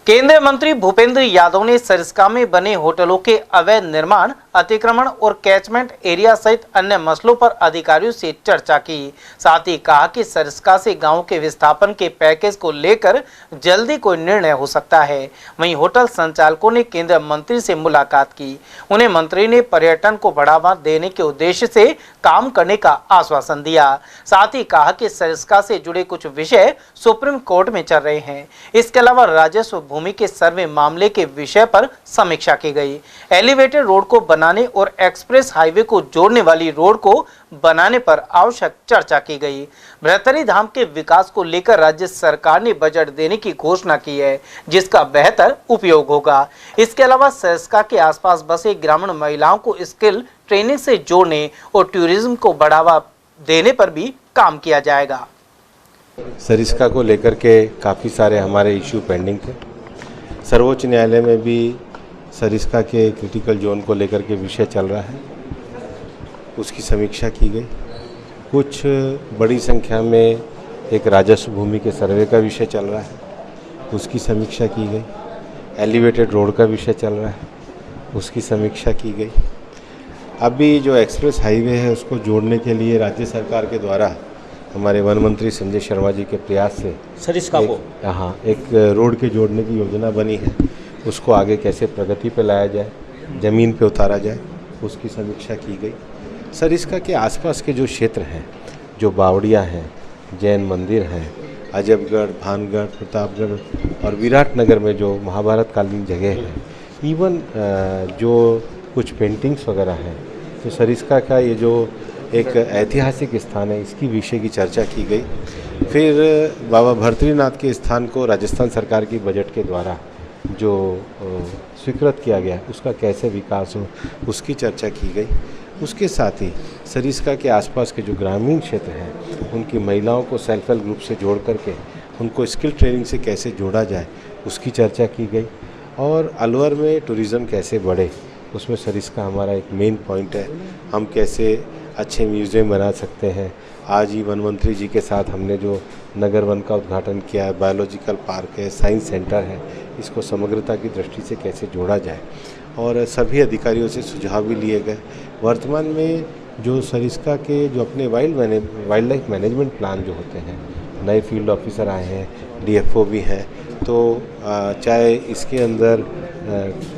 केंद्रीय मंत्री भूपेंद्र यादव ने सरिस्का में बने होटलों के अवैध निर्माण, अतिक्रमण और कैचमेंट एरिया सहित अन्य मसलों पर अधिकारियों से चर्चा की। साथ ही कहा कि सरिस्का से गांव के विस्थापन के पैकेज को लेकर जल्दी कोई निर्णय हो सकता है। वहीं होटल संचालकों ने केंद्रीय मंत्री से मुलाकात की। उन्हें मंत्री ने पर्यटन को बढ़ावा देने के उद्देश्य से काम करने का आश्वासन दिया। साथ ही कहा कि सरिस्का से जुड़े कुछ विषय सुप्रीम कोर्ट में चल रहे हैं। इसके अलावा राजस्व भूमि के सर्वे मामले के विषय पर समीक्षा की गई। एलिवेटेड रोड को बनाने और एक्सप्रेस हाईवे को जोड़ने वाली रोड को बनाने पर आवश्यक चर्चा की गई। बृहत्तरी धाम के विकास को लेकर राज्य सरकार ने बजट देने की घोषणा की है, जिसका बेहतर उपयोग होगा। इसके अलावा सरिस्का के आसपास बसे ग्रामीण महिलाओं को स्किल ट्रेनिंग से जोड़ने और टूरिज्म को बढ़ावा देने पर भी काम किया जाएगा। सरिस्का को लेकर के काफ़ी सारे हमारे इश्यू पेंडिंग थे। सर्वोच्च न्यायालय में भी सरिस्का के क्रिटिकल जोन को लेकर के विषय चल रहा है, उसकी समीक्षा की गई। कुछ बड़ी संख्या में एक राजस्व भूमि के सर्वे का विषय चल रहा है, उसकी समीक्षा की गई। एलिवेटेड रोड का विषय चल रहा है, उसकी समीक्षा की गई। अभी जो एक्सप्रेस हाईवे है उसको जोड़ने के लिए राज्य सरकार के द्वारा हमारे वन मंत्री संजय शर्मा जी के प्रयास से सरिस्का को एक रोड के जोड़ने की योजना बनी है। उसको आगे कैसे प्रगति पे लाया जाए, ज़मीन पे उतारा जाए, उसकी समीक्षा की गई। सरिस्का के आसपास के जो क्षेत्र हैं, जो बावड़िया हैं, जैन मंदिर हैं, अजबगढ़, भानगढ़, प्रतापगढ़ और विराटनगर में जो महाभारत कालीन जगह है, इवन जो कुछ पेंटिंग्स वगैरह हैं, तो सरिस्का का ये जो एक ऐतिहासिक स्थान है, इसकी विषय की चर्चा की गई। फिर बाबा भर्तृनाथ के स्थान को राजस्थान सरकार की बजट के द्वारा जो स्वीकृत किया गया, उसका कैसे विकास हो, उसकी चर्चा की गई। उसके साथ ही सरिस्का के आसपास के जो ग्रामीण क्षेत्र हैं, उनकी महिलाओं को सेल्फ हेल्प ग्रुप से जोड़ करके उनको स्किल ट्रेनिंग से कैसे जोड़ा जाए, उसकी चर्चा की गई। और अलवर में टूरिज़्म कैसे बढ़े, उसमें सरिस्का हमारा एक मेन पॉइंट है। हम कैसे अच्छे म्यूज़ियम बना सकते हैं। आज ही वन मंत्री जी के साथ हमने जो नगर वन का उद्घाटन किया है, बायोलॉजिकल पार्क है, साइंस सेंटर है, इसको समग्रता की दृष्टि से कैसे जोड़ा जाए, और सभी अधिकारियों से सुझाव भी लिए गए। वर्तमान में जो सरिस्का के जो अपने वाइल्ड लाइफ मैनेजमेंट प्लान जो होते हैं, नए फील्ड ऑफिसर आए हैं, डीएफओ भी हैं, तो चाहे इसके अंदर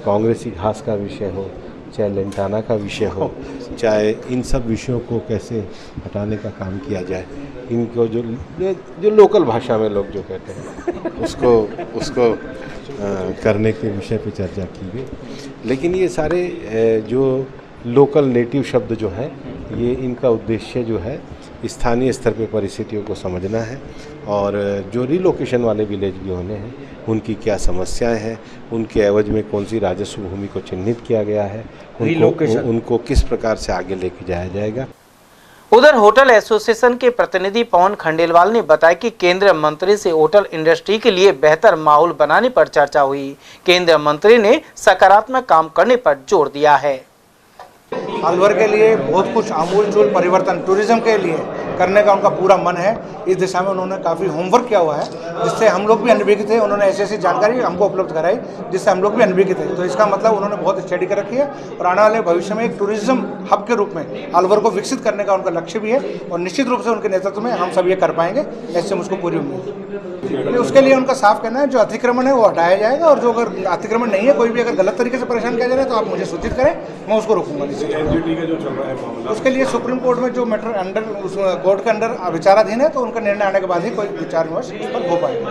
कांग्रेसी घास का विषय हो, चाहे लेंटाना का विषय हो, चाहे इन सब विषयों को कैसे हटाने का काम किया जाए, इनको जो लोकल भाषा में लोग जो कहते हैं उसको करने के विषय पे चर्चा की गई। लेकिन ये सारे जो लोकल नेटिव शब्द जो हैं, ये इनका उद्देश्य जो है स्थानीय स्तर पे परिस्थितियों को समझना है, और जो रिलोकेशन वाले विलेज भी होने हैं, उनकी क्या समस्याएं हैं, उनके एवज में कौन सी राजस्व भूमि को चिन्हित किया गया है, उनको किस प्रकार से आगे लेके जाया जाएगा। उधर होटल एसोसिएशन के प्रतिनिधि पवन खंडेलवाल ने बताया कि केंद्रीय मंत्री से होटल इंडस्ट्री के लिए बेहतर माहौल बनाने पर चर्चा हुई। केंद्रीय मंत्री ने सकारात्मक काम करने पर जोर दिया है। अलवर के लिए बहुत कुछ आमूलचूल परिवर्तन टूरिज्म के लिए करने का उनका पूरा मन है। इस दिशा में उन्होंने काफ़ी होमवर्क किया हुआ है, जिससे हम लोग भी अनभिज्ञ थे। उन्होंने ऐसी जानकारी हमको उपलब्ध कराई जिससे हम लोग भी अनभिज्ञ थे। तो इसका मतलब उन्होंने बहुत स्टडी कर रखी है, और आने वाले भविष्य में एक टूरिज्म हब के रूप में अलवर को विकसित करने का उनका लक्ष्य भी है, और निश्चित रूप से उनके नेतृत्व में हम सब ये कर पाएंगे, ऐसे मुझको पूरी उम्मीद है। उसके लिए उनका साफ कहना है, जो अतिक्रमण है वो हटाया जाएगा, और जो अगर अतिक्रमण नहीं है, कोई भी अगर गलत तरीके से परेशान किया जा रहा है, तो आप मुझे सूचित करें, मैं उसको रोकूंगा। उसके लिए सुप्रीम कोर्ट में जो मैटर अंडर कोर्ट के अंडर विचाराधीन है, तो उनका निर्णय आने के बाद ही कोई विचार विमर्श इस पर हो पाएगा।